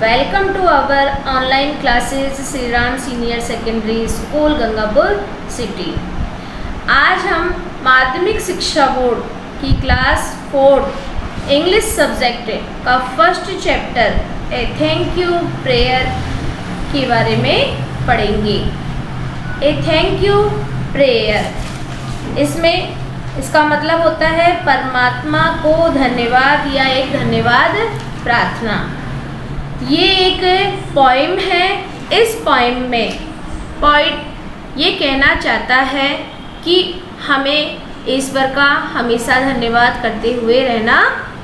Welcome to our online classes Shri Ram senior secondary school Gangapur city. आज हम माध्यमिक शिक्षा बोर्ड की क्लास 4 इंग्लिश सब्जेक्ट का first chapter a thank you prayer के बारे में पढ़ेंगे। ए थैंक यू प्रेयर, इसका मतलब होता है परमात्मा को धन्यवाद या एक धन्यवाद प्रार्थना। ये एक पोइम है। इस पोइम में पोइट ये कहना चाहता है कि हमें ईश्वर का हमेशा धन्यवाद करते हुए रहना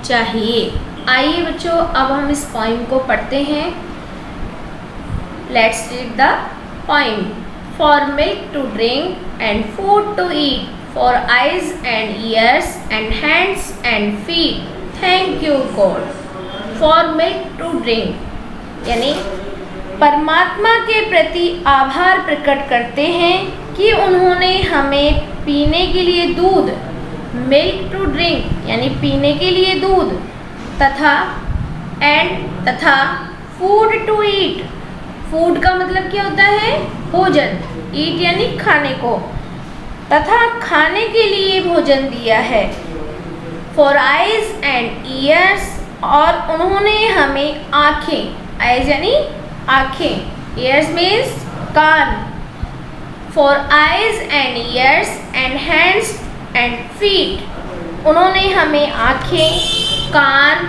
चाहिए। आइए बच्चों, अब हम इस पोइम को पढ़ते हैं। Let's read the poem. For milk to drink and food to eat, for eyes and ears and hands and feet, thank you God. For milk to drink यानी परमात्मा के प्रति आभार प्रकट करते हैं कि उन्होंने हमें पीने के लिए दूध, मिल्क टू ड्रिंक यानी पीने के लिए दूध, तथा फूड टू ईट, फूड का मतलब क्या होता है? भोजन। ईट यानी खाने को, तथा खाने के लिए भोजन दिया है। फॉर आइज एंड ईयर्स, और उन्होंने हमें आँखें, आइज यानी आँखें, ईयर्स मीन्स कान। For eyes and ears and hands and feet, उन्होंने हमें आँखें, कान,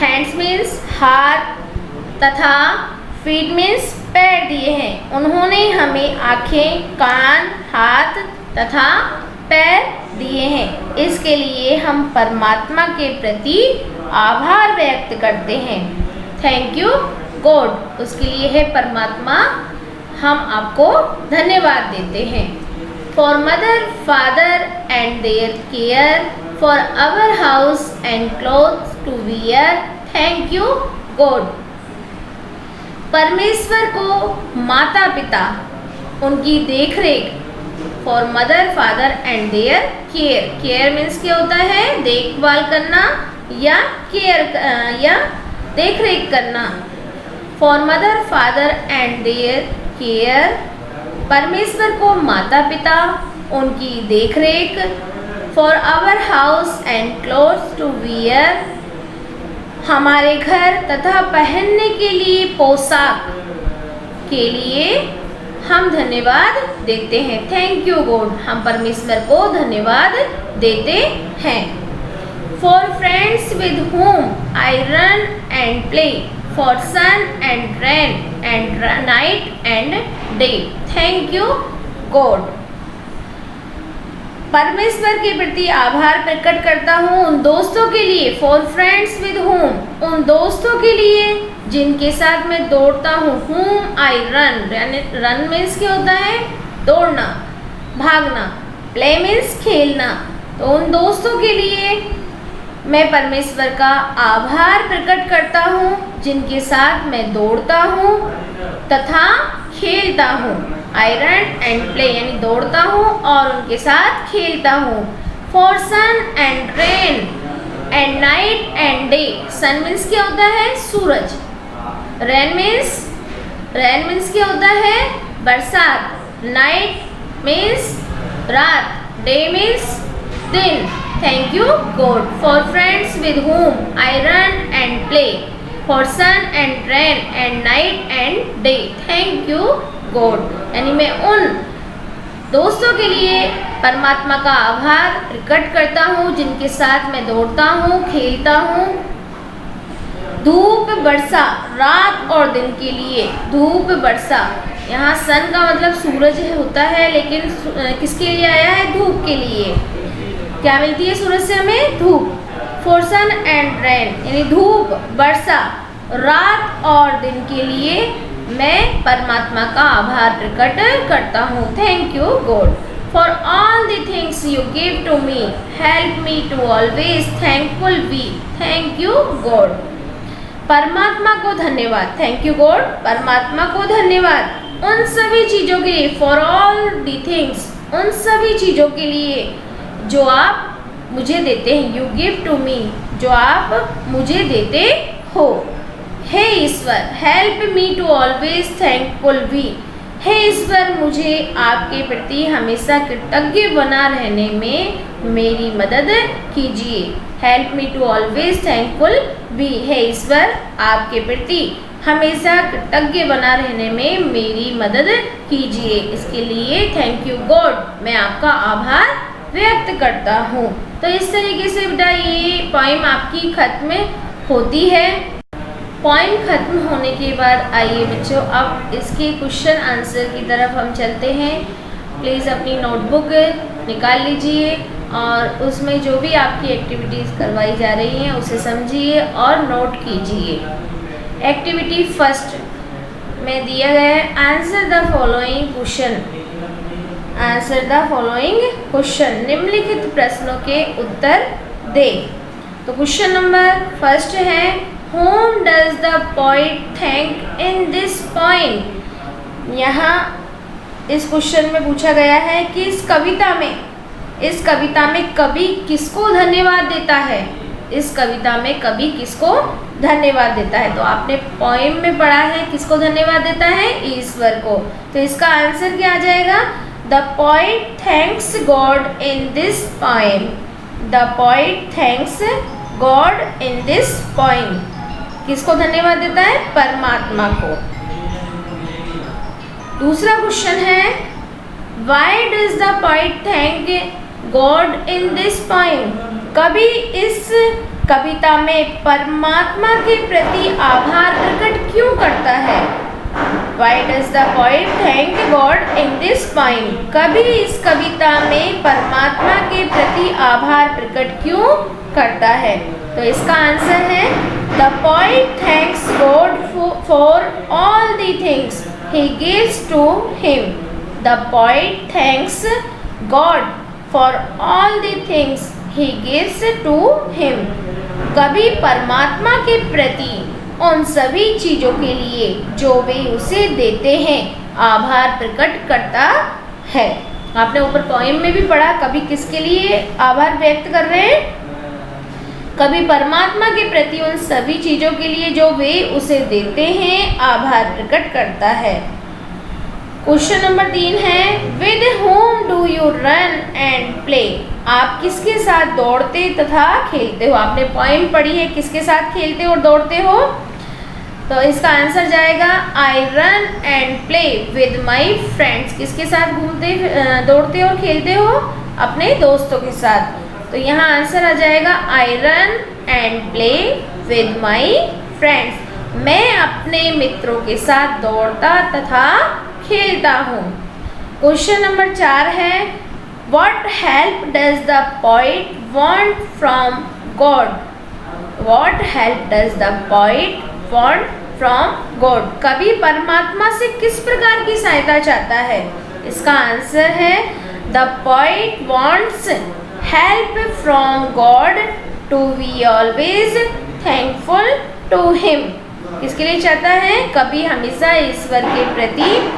हैंड्स मीन्स हाथ, तथा फीट मीन्स पैर दिए हैं। उन्होंने हमें आँखें, कान, हाथ तथा पैर दिए हैं। इसके लिए हम परमात्मा के प्रति आभार व्यक्त करते हैं। थैंक यू गॉड, उसके लिए है परमात्मा, हम आपको धन्यवाद देते हैं। For mother father and their care, for our house and clothes to wear, thank you God. परमेश्वर को माता पिता, उनकी देखरेख, for mother father and their care, care means क्या होता है? देखभाल करना या केयर या देखरेख करना। For mother father and their care, परमेश्वर को माता पिता, उनकी देखरेख। For our house and clothes to wear, हमारे घर तथा पहनने के लिए पोशाक के लिए हम धन्यवाद देते हैं। थैंक यू गॉड, हम परमेश्वर को धन्यवाद देते हैं। For friends with whom I run and play, for sun and rain and night and day, thank you God। परमेश्वर के प्रति आभार प्रकट करता हूँ उन दोस्तों के लिए, फॉर फ्रेंड्स विद whom, उन दोस्तों के लिए जिनके साथ मैं दौड़ता हूँ। whom I run, run means क्या होता है? दौड़ना, भागना। प्ले मीन्स खेलना। तो उन दोस्तों के लिए मैं परमेश्वर का आभार प्रकट करता हूँ जिनके साथ मैं दौड़ता हूँ तथा खेलता हूँ। आई रन एंड प्ले यानी दौड़ता हूँ और उनके साथ खेलता हूँ। For sun and rain and night and day, sun means क्या होता है? सूरज। रेन मीन्स क्या होता है? बरसात। नाइट मीन्स रात, डे मीन्स दिन। Thank you God। For friends with whom I run and play, for sun and rain and night and day, thank you God। यानी मैं उन दोस्तों के लिए परमात्मा का आभार प्रकट करता हूँ जिनके साथ मैं दौड़ता हूँ, खेलता हूँ। धूप वर्षा, रात और दिन के लिए। धूप वर्षा, यहाँ सन का मतलब सूरज होता है, लेकिन किसके लिए आया है? धूप के लिए। क्या मिलती है सूरज से हमें? धूप। फॉर सन एंड रेन यानी धूप, वर्षा, रात और दिन के लिए मैं परमात्मा का आभार प्रकट करता हूँ। Thank you God. For all the things you give to me, help me to always thankful be, thank you God. परमात्मा को धन्यवाद। थैंक यू गॉड, परमात्मा को धन्यवाद उन सभी चीज़ों के लिए। फॉर ऑल द थिंग्स, उन सभी चीज़ों के लिए जो आप मुझे देते हैं। यू गिव टू मी, जो आप मुझे देते हो। हे ईश्वर help me to always thankful be. हे ईश्वर मुझे आपके प्रति हमेशा कृतज्ञ बना रहने में मेरी मदद कीजिए। Help me to always thankful be. हे ईश्वर आपके प्रति हमेशा कृतज्ञ बना रहने में मेरी मदद कीजिए। इसके लिए थैंक यू गॉड, मैं आपका आभार व्यक्त करता हूँ। तो इस तरीके से बेटा ये पोइम आपकी खत्म होती है। पोइम खत्म होने के बाद आइए बच्चों अब इसके क्वेश्चन आंसर की तरफ हम चलते हैं। प्लीज़ अपनी नोटबुक निकाल लीजिए और उसमें जो भी आपकी एक्टिविटीज़ करवाई जा रही हैं उसे समझिए और नोट कीजिए। एक्टिविटी फर्स्ट में दिया गया है answer the following question. Answer the following question, निम्नलिखित प्रश्नों के उत्तर दे। तो क्वेश्चन नंबर फर्स्ट है Whom does the poet thank in this poem? यहाँ इस क्वेश्चन में पूछा गया है कि इस कविता में कवि किसको धन्यवाद देता है। इस कविता में कवि किसको धन्यवाद देता है। तो आपने पोएम में पढ़ा है किसको धन्यवाद देता है, ईश्वर को। तो इसका आंसर क्या आ जाएगा, the poet thanks God in this poem. The poet thanks God in this poem. किसको धन्यवाद देता है, परमात्मा को। दूसरा क्वेश्चन है why does the poet thank God in this poem. कवि इस कविता में परमात्मा के प्रति आभार प्रकट क्यों करता है। Why does the poet thank God in this poem. कवि इस कविता में परमात्मा के प्रति आभार प्रकट क्यों करता है। तो इसका आंसर है the poet thanks God for all the things he gives to him. The poet thanks God for all the things he gives to him. कवि परमात्मा के प्रति उन सभी चीज़ों के लिए जो वे उसे देते हैं आभार प्रकट करता है। आपने ऊपर पोएम में भी पढ़ा कवि किसके लिए आभार व्यक्त कर रहे हैं, कवि परमात्मा के प्रति उन सभी चीज़ों के लिए जो वे उसे देते हैं आभार प्रकट करता है। क्वेश्चन नंबर 3 है with whom do you run and play. आप किसके साथ दौड़ते तथा खेलते हो। आपने पोएम पढ़ी है किसके साथ खेलते और दौड़ते हो। तो इसका आंसर जाएगा I run and play with my friends. किसके साथ घूमते दौड़ते और खेलते हो, अपने दोस्तों के साथ। तो यहाँ आंसर आ जाएगा I run and play with my friends. मैं अपने मित्रों के साथ दौड़ता तथा खेलता हूँ। क्वेश्चन नंबर 4 है what help does the poet want from God. What help does the poet want from God. कवि परमात्मा से किस प्रकार की सहायता चाहता है। इसका आंसर है the poet wants help from God to be always thankful to him. किसके लिए चाहता है, कवि हमेशा ईश्वर के प्रति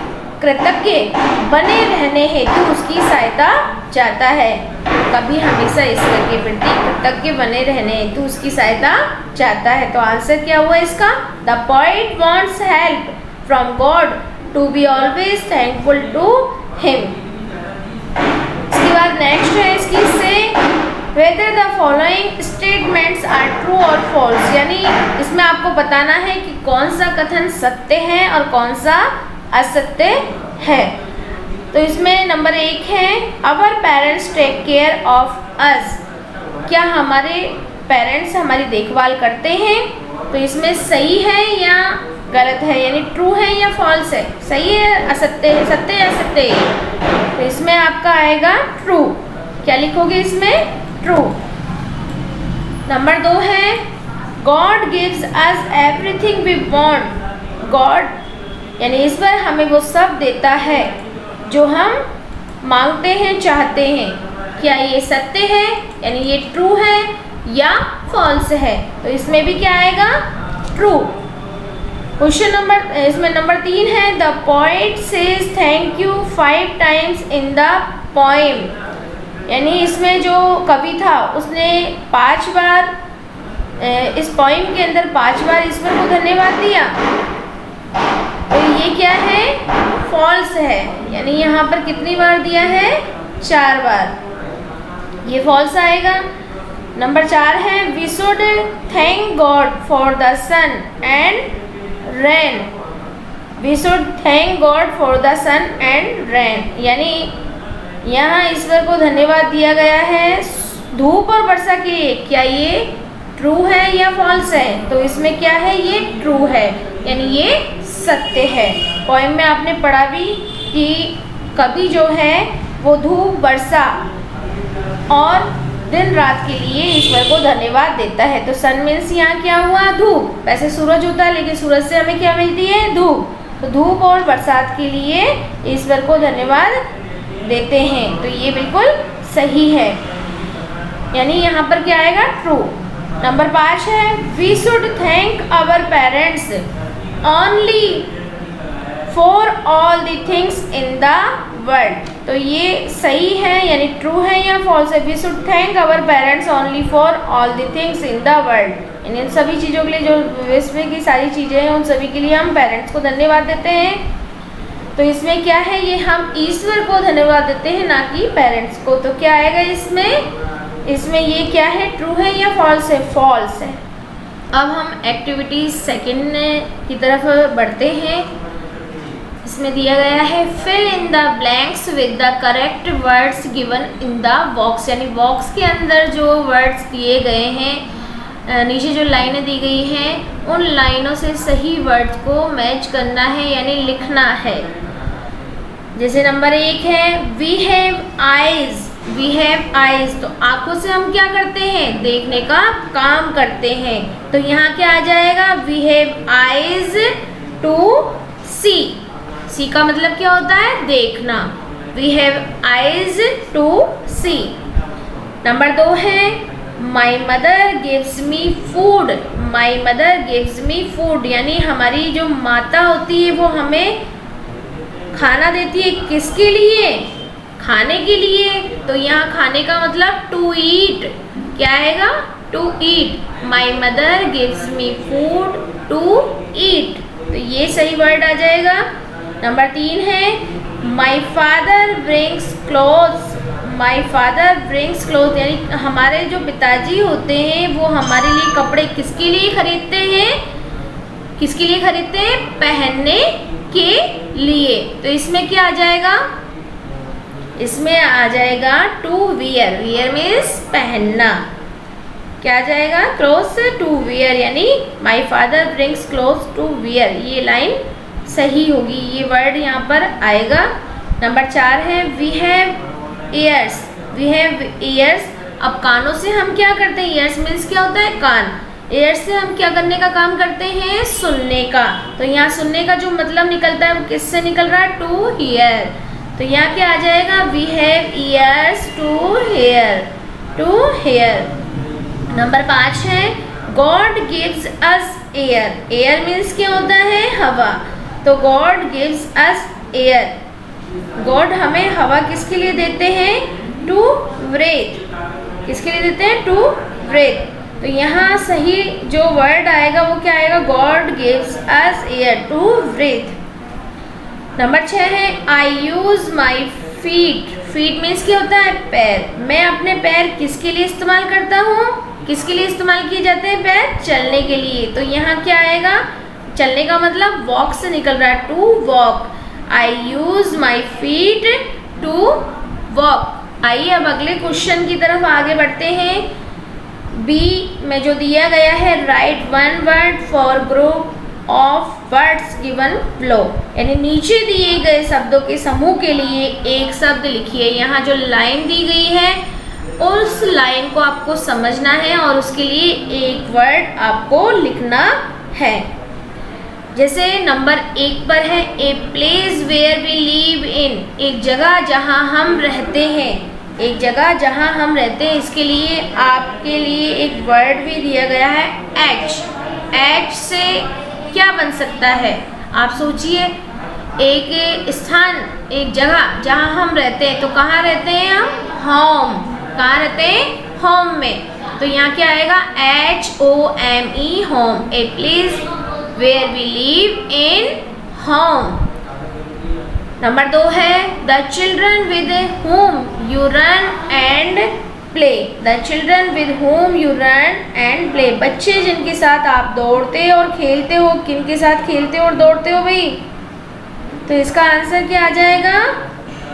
कृतज्ञ बने रहने हेतु उसकी सहायता चाहता है। कवि हमेशा ईश्वर के प्रति कृतज्ञ बने रहने हेतु उसकी सहायता चाहता है। तो आंसर क्या हुआ इसका, the poet wants help from God to be always thankful to him. इसके बाद नेक्स्ट है इसकी से whether the following statements are true or false। यानी इसमें आपको बताना है कि कौन सा कथन सत्य है और कौन सा असत्य है। तो इसमें नंबर 1 है our parents take care of us. क्या हमारे पेरेंट्स हमारी देखभाल करते हैं। तो इसमें सही है या गलत है, यानी ट्रू है या फॉल्स है, सही है असत्य है, सत्य या असत्य है। तो इसमें आपका आएगा ट्रू। क्या लिखोगे इसमें, ट्रू। नंबर 2 है God gives us everything we want. God यानी ईश्वर हमें वो सब देता है जो हम मांगते हैं, चाहते हैं। क्या ये सत्य है, यानी ये ट्रू है या फॉल्स है। तो इसमें भी क्या आएगा, ट्रू। क्वेश्चन नंबर इसमें नंबर 3 है the poet says thank you 5 times in the poem. यानी इसमें जो कवि था उसने 5 बार इस पोइम के अंदर 5 बार ईश्वर को धन्यवाद दिया, तो ये क्या है, फॉल्स है। यानी यहाँ पर कितनी बार दिया है, 4 बार, ये फॉल्स आएगा। नंबर 4 है we should thank God for the sun and rain. We should thank God for the sun and rain, यानी यहाँ ईश्वर को धन्यवाद दिया गया है धूप और वर्षा के लिए। क्या ये ट्रू है या फॉल्स है? तो इसमें क्या है, ये ट्रू है, यानी ये सत्य है। पोएम में आपने पढ़ा भी कि कवि जो है वो धूप, वर्षा और दिन रात के लिए ईश्वर को धन्यवाद देता है। तो सन मीन्स यहाँ क्या हुआ, धूप। वैसे सूरज होता है, लेकिन सूरज से हमें क्या मिलती है, धूप। तो धूप और बरसात के लिए ईश्वर को धन्यवाद देते हैं, तो ये बिल्कुल सही है, यानी यहाँ पर क्या आएगा, ट्रू। नंबर 5 है we should thank our parents only for all the things in the world. तो ये सही है, यानी ट्रू है या फॉल्स है। We should thank our parents only for all the things in the world, यानी इन सभी चीज़ों के लिए, जो विश्व की सारी चीज़ें हैं उन सभी के लिए हम पेरेंट्स को धन्यवाद देते हैं। तो इसमें क्या है, ये हम ईश्वर को धन्यवाद देते हैं, ना कि पेरेंट्स को। तो क्या आएगा इसमें ये क्या है, ट्रू है या फॉल्स है, फॉल्स है। अब हम एक्टिविटी सेकंड की तरफ बढ़ते हैं। इसमें दिया गया है fill in the blanks with the correct words given in the box, यानी बॉक्स के अंदर जो वर्ड्स दिए गए हैं, नीचे जो लाइनें दी गई हैं, उन लाइनों से सही वर्ड्स को मैच करना है, यानी लिखना है। जैसे नंबर 1 है we have eyes. We have eyes, तो आंखों से हम क्या करते हैं, देखने का काम करते हैं। तो यहाँ क्या आ जाएगा, we have eyes to see. See का मतलब क्या होता है, देखना। वी हैव आइज टू सी। नंबर 2 है my mother gives me food. My mother gives me food, यानी हमारी जो माता होती है वो हमें खाना देती है। किसके लिए, खाने के लिए। तो यहाँ खाने का मतलब टू ईट, क्या आएगा, to eat. My mother gives me food to eat, तो ये सही वर्ड आ जाएगा। नंबर 3 है my father brings clothes. My father brings cloth, यानी हमारे जो पिताजी होते हैं वो हमारे लिए कपड़े किसके लिए खरीदते हैं, किसके लिए खरीदते हैं, पहनने के लिए। तो इसमें क्या आ जाएगा, इसमें आ जाएगा टू वियर। वियर मीन्स पहनना। क्या आ जाएगा, क्लोथ्स टू वियर, यानी my father brings clothes to wear, ये लाइन सही होगी, ये वर्ड यहाँ पर आएगा। नंबर 4 है we have ears. We have ears, अब कानों से हम क्या करते हैं, ईयर्स मीन्स क्या होता है, कान। ईयर्स से हम क्या करने का काम करते हैं, सुनने का। तो यहाँ सुनने का जो मतलब निकलता है वो किससे निकल रहा है, टू हियर। तो यहाँ क्या आ जाएगा, we have ears to hear, to hear. Number 5 है God gives us air. Air means क्या होता है, हवा। तो गॉड गिव्स अस एयर, गॉड हमें हवा किसके लिए देते हैं, टू ब्रेथ। किसके लिए देते हैं, टू ब्रेथ। तो यहाँ सही जो वर्ड आएगा वो क्या आएगा, God gives us air to breathe. Number 6 है I use my feet. Feet means क्या होता है, पैर। मैं अपने पैर किसके लिए इस्तेमाल करता हूँ, किसके लिए इस्तेमाल किए जाते हैं पैर, चलने के लिए। तो यहाँ क्या आएगा, चलने का मतलब वॉक से निकल रहा है, to walk. I use my feet to walk. आइए अब अगले क्वेश्चन की तरफ आगे बढ़ते हैं। बी में जो दिया गया है right one word for group of words given below, यानी नीचे दिए गए शब्दों के समूह के लिए एक शब्द लिखिए। यहाँ जो लाइन दी गई है उस लाइन को आपको समझना है और उसके लिए एक वर्ड आपको लिखना है। जैसे नंबर 1 पर है a place where we live in. एक जगह जहाँ हम रहते हैं, एक जगह जहाँ हम रहते हैं। इसके लिए आपके लिए एक वर्ड भी दिया गया है एच। एच से क्या बन सकता है, आप सोचिए। एक स्थान, एक जगह जहाँ हम रहते हैं, तो कहाँ रहते हैं हम, होम। कहाँ रहते हैं, होम में। तो तो यहाँ क्या आएगा, HOME home, a place where we live in home. Number 2 है the children with whom you run and play, the children with whom you run and play, बच्चे जिनके साथ आप दौड़ते और खेलते हो, किन के साथ खेलते हो और दौड़ते हो भाई? तो इसका आंसर क्या आ जाएगा,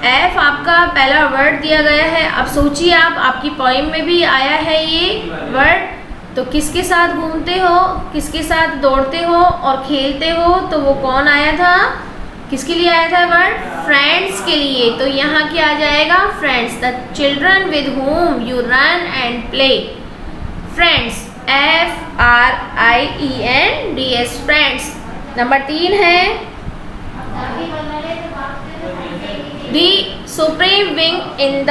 F आपका पहला वर्ड दिया गया है। अब सोचिए आप, आपकी पोइम में भी आया है ये वर्ड, तो किसके साथ घूमते हो, किसके साथ दौड़ते हो और खेलते हो, तो वो कौन आया था, किसके लिए आया था वर्ड, फ्रेंड्स के लिए। तो यहाँ क्या आ जाएगा, friends, the children with whom you run and play, friends, FRIENDS, friends. Number 3 है the supreme being in the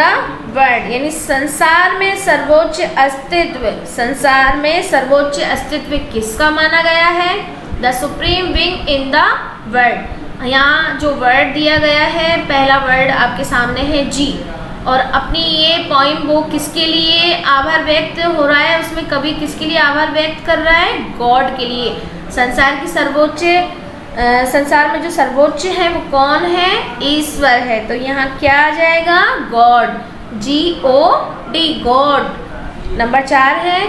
world, यानी संसार में सर्वोच्च अस्तित्व, संसार में सर्वोच्च अस्तित्व किसका माना गया है, the supreme being in the world. यहाँ जो वर्ड दिया गया है, पहला वर्ड आपके सामने है जी, और अपनी ये पोइम वो किसके लिए आभार व्यक्त हो रहा है, उसमें कवि किसके लिए आभार व्यक्त कर रहा है, गॉड के लिए। संसार की सर्वोच्च, संसार में जो सर्वोच्च है वो कौन है, ईश्वर है। तो यहाँ क्या आ जाएगा, गॉड, GOD, गॉड। नंबर 4 है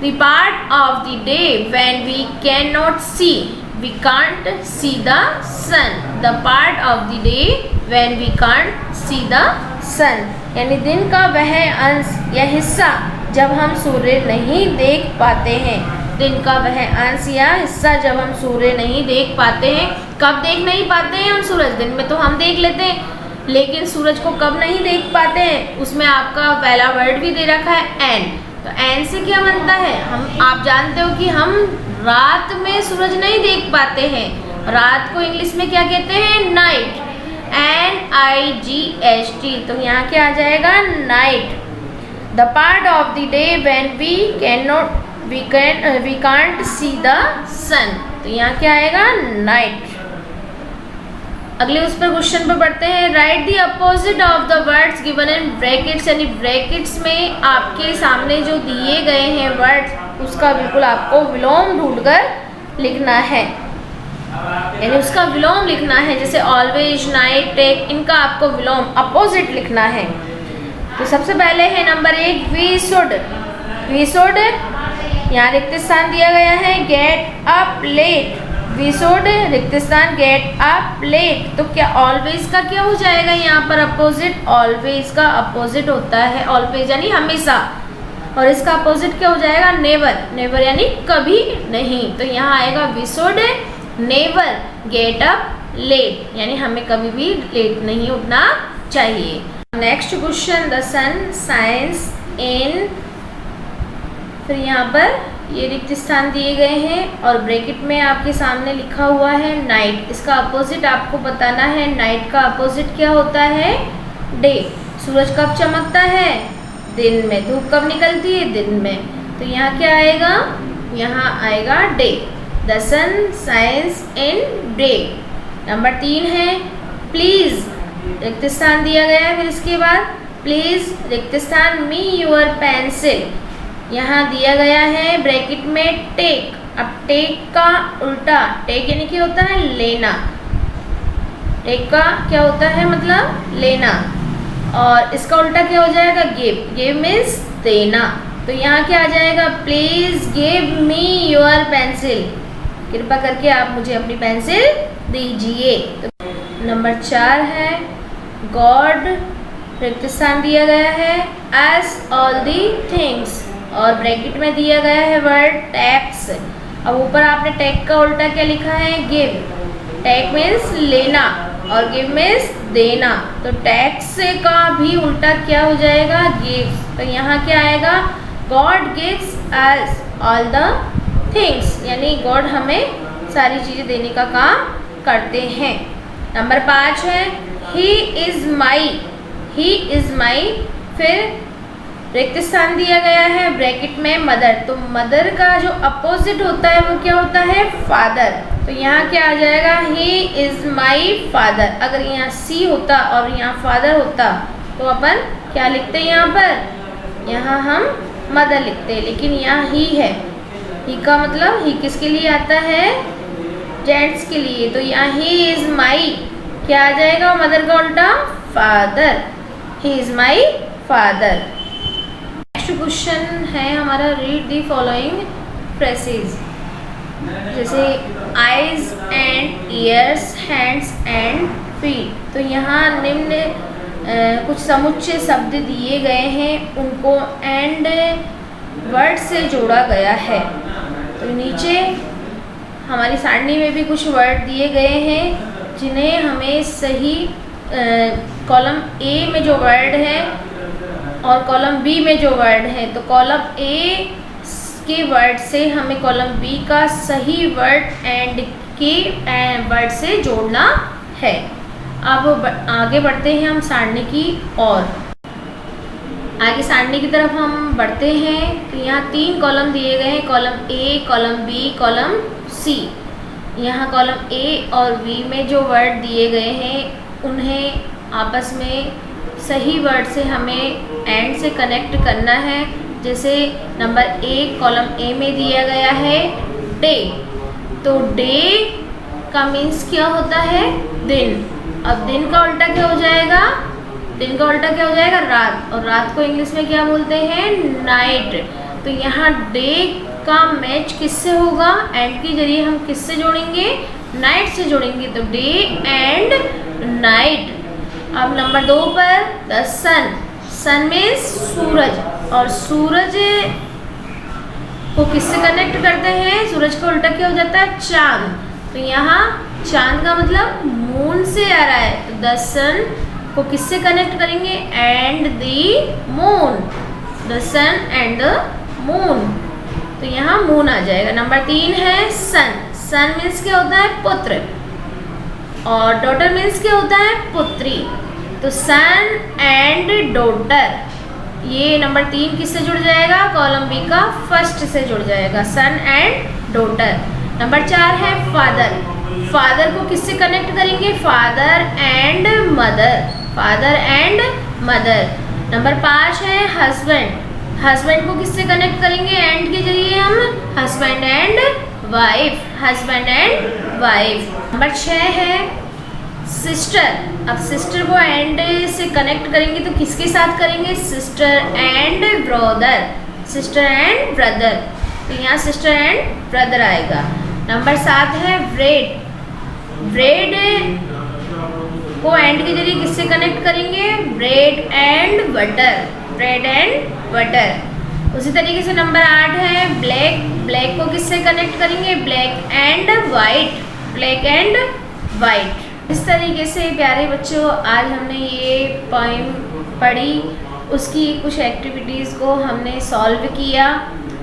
the part of the day when we can not see, we can't see the sun, the part of the day when we can't see the sun, यानी दिन का वह अंश या हिस्सा जब हम सूर्य नहीं देख पाते हैं, दिन का वह अंश या हिस्सा जब हम सूर्य नहीं देख पाते हैं। कब देख नहीं पाते हैं हम सूरज, दिन में तो हम देख लेते हैं, लेकिन सूरज को कब नहीं देख पाते हैं, उसमें आपका पहला वर्ड भी दे रखा है एन। तो एन से क्या बनता है, हम, आप जानते हो कि हम रात में सूरज नहीं देख पाते हैं, रात को इंग्लिश में क्या कहते हैं, नाइट, NIGHT। तो यहाँ क्या आ जाएगा, night, the part of the day when we can't see the sun. तो यहाँ क्या आएगा, नाइट। अगले उस पर क्वेश्चन पे पढ़ते हैं, right the opposite of the words given in brackets, यानी ब्रैकेट्स में आपके सामने जो दिए गए हैं वर्ड्स, उसका बिल्कुल आपको विलोम ढूंढकर लिखना है, यानी उसका विलोम लिखना है। जैसे ऑलवेज, नाइट, टेक, इनका आपको विलोम अपोजिट लिखना है। तो सबसे पहले है number 1 we should, we should, यहाँ रिक्त स्थान दिया गया है, get up late, we should रिक्त स्थान गेट अप लेट। तो क्या ऑलवेज का क्या हो जाएगा यहाँ पर अपोजिट, ऑलवेज का अपोजिट होता है ऑलवेज यानी हमेशा, और इसका अपोजिट क्या हो जाएगा, नेवर, नेवर यानी कभी नहीं। तो यहाँ आएगा we should never get up late, यानी हमें कभी भी लेट नहीं उठना चाहिए। Next question, the sun shines in, फिर यहाँ पर ये रिक्त स्थान दिए गए हैं और ब्रैकेट में आपके सामने लिखा हुआ है नाइट। इसका अपोजिट आपको बताना है, नाइट का अपोजिट क्या होता है, डे। सूरज कब चमकता है, दिन में। धूप कब निकलती है, दिन में। तो यहाँ क्या आएगा, यहाँ आएगा day, the sun shines in day. Number 3 है प्लीज़, रिक्त स्थान दिया गया है, फिर इसके बाद प्लीज़ रिक्त स्थान मी योर पेंसिल, यहाँ दिया गया है ब्रैकेट में टेक। अब टेक का उल्टा, टेक यानी क्या होता है, लेना, टेक का क्या होता है मतलब लेना, और इसका उल्टा क्या हो जाएगा, गिव, गिव मीन्स देना। तो यहाँ क्या आ जाएगा, please give me your pencil, कृपा करके आप मुझे अपनी पेंसिल दीजिए। तो नंबर 4 है गॉड, रिक्त स्थान दिया गया है एज ऑल दी थिंग्स, और ब्रैकेट में दिया गया है वर्ड टैक्स। अब ऊपर आपने टैक का उल्टा क्या लिखा है, गिव, टैक मीन्स लेना और गिव मीन्स देना। तो टैक्स का भी उल्टा क्या हो जाएगा, गिव्स। तो यहाँ क्या आएगा, God gives us all the things, यानी गॉड हमें सारी चीज़ें देने का काम करते हैं। नंबर 5 है he is my, he is my, फिर रिक्त स्थान दिया गया है ब्रैकेट में मदर। तो मदर का जो अपोजिट होता है वो क्या होता है, फादर। तो यहाँ क्या आ जाएगा, ही इज़ माई फादर। अगर यहाँ सी होता और यहाँ फादर होता तो अपन क्या लिखते हैं, यहाँ पर, यहाँ हम मदर लिखते हैं, लेकिन यहाँ ही है। ही का मतलब ही किसके लिए आता है? जेंट्स के लिए। तो यहाँ ही इज माई क्या आ जाएगा मदर का उल्टा? Father. He is my father. Next question है हमारा, रीड दी फॉलोइंग फ्रेसेस। जैसे eyes and years, hands and feet. तो यहाँ निम्न कुछ समुच्चय शब्द दिए गए हैं, उनको एंड वर्ड से जोड़ा गया है। तो नीचे हमारी सारणी में भी कुछ वर्ड दिए गए हैं जिन्हें हमें सही कॉलम ए में जो वर्ड है और कॉलम बी में जो वर्ड है, तो कॉलम ए के वर्ड से हमें कॉलम बी का सही वर्ड एंड के वर्ड से जोड़ना है। अब आगे बढ़ते हैं हम सारणी की ओर। आगे सारणी की तरफ हम बढ़ते हैं। तो यहाँ 3 कॉलम दिए गए हैं, column A, column B, column C. यहाँ कॉलम ए और बी में जो वर्ड दिए गए हैं उन्हें आपस में सही वर्ड से हमें एंड से कनेक्ट करना है। जैसे नंबर 1 कॉलम ए में दिया गया है डे। तो डे का मीन्स क्या होता है? दिन। अब दिन का उल्टा क्या हो जाएगा? दिन का उल्टा क्या हो जाएगा? रात। और रात को इंग्लिश में क्या बोलते हैं? नाइट। तो यहाँ डे का मैच किससे होगा? एंड के जरिए हम किससे जोड़ेंगे? नाइट से जोड़ेंगे। तो डे एंड नाइट। अब नंबर 2 पर द सन। सन मीन्स सूरज, और सूरज को किससे कनेक्ट करते हैं? सूरज का उल्टा क्या हो जाता है? चांद। तो यहाँ चांद का मतलब मून से आ रहा है। तो द सन को किससे कनेक्ट करेंगे? And the moon. The sun and the moon. तो यहाँ मून आ जाएगा। नंबर 3 है सन। सन मीन्स क्या होता है? पुत्र, और डॉटर मीन्स क्या होता है? पुत्री। तो सन एंड डॉटर, ये नंबर 3 किससे जुड़ जाएगा? कॉलम बी का फर्स्ट से जुड़ जाएगा, सन एंड डॉटर। नंबर 4 है फादर। फादर को किससे कनेक्ट करेंगे? Father and mother. Father and mother. Number 5 है हस्बैंड। हस्बैंड को किससे कनेक्ट करेंगे? एंड के जरिए हम husband and wife. Husband and wife. Number 6 है सिस्टर। अब सिस्टर को एंड से कनेक्ट करेंगे तो किसके साथ करेंगे? Sister and brother. Sister and brother. तो यहाँ सिस्टर एंड ब्रदर आएगा। नंबर 7 है ब्रेड। ब्रेड को एंड के जरिए किससे कनेक्ट करेंगे? Bread and butter. Bread and butter. उसी तरीके से नंबर 8 है ब्लैक। ब्लैक को किससे कनेक्ट करेंगे? Black and white. Black and white. इस तरीके से प्यारे बच्चों आज हमने ये पोएम पढ़ी, उसकी कुछ एक्टिविटीज़ को हमने सॉल्व किया।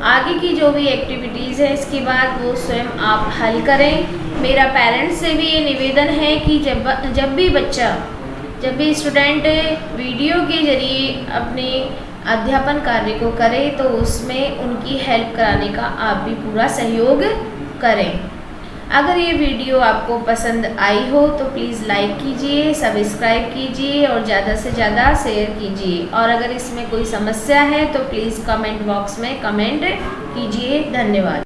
आगे की जो भी एक्टिविटीज़ है इसके बाद वो स्वयं आप हल करें। मेरा पेरेंट्स से भी ये निवेदन है कि जब भी स्टूडेंट वीडियो के जरिए अपने अध्यापन कार्य को करे तो उसमें उनकी हेल्प कराने का आप भी पूरा सहयोग करें। अगर ये वीडियो आपको पसंद आई हो तो प्लीज़ लाइक कीजिए, सब्सक्राइब कीजिए और ज़्यादा से ज़्यादा शेयर कीजिए। और अगर इसमें कोई समस्या है तो प्लीज़ कमेंट बॉक्स में कमेंट कीजिए। धन्यवाद।